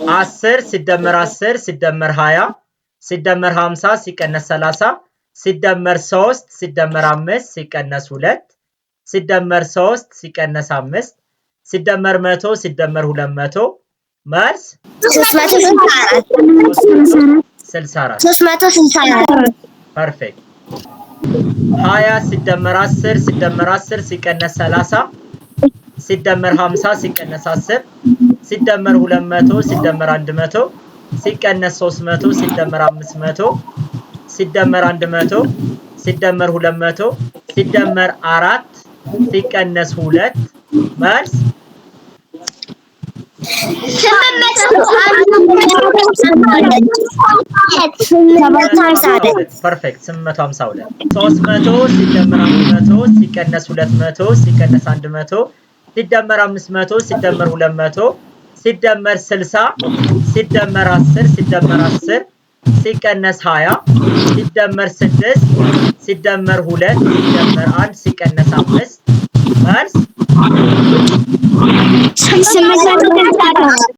10 ሲደመር 10 ሲደመር 20 ሲደመር 50 ሲቀነስ 30 ሲደመር 3 ሲደመር 5 ሲቀነስ 2 ሲደመር 3 ሲቀነስ 5 ሲደመር 100 ሲደመር 200 መልስ 364 ፐርፌክት 20 ሲደመር 10 ሲደመር 10 ሲቀነስ 30 ሲደመር 50 ሲቀነስ 10 ሲደመር 200 ሲደመር 100 ሲቀነስ 300 ሲደመር 500 ሲደመር 100 ሲደመር 200 ሲደመር 4 ሲቀነስ 2 መልስ 852 ፐርፌክት 852 300 ሲደመር 500 ሲቀነስ 200 ሲቀነስ 100 ሲደመር 500 ሲደመር 200 ሲደመር 60 ሲደመር 10 ሲደመር 10 ሲቀነስ 20 ሲደመር 6 ሲደመር 2 ሲደመር 1 ሲቀነስ 5 መልስ 852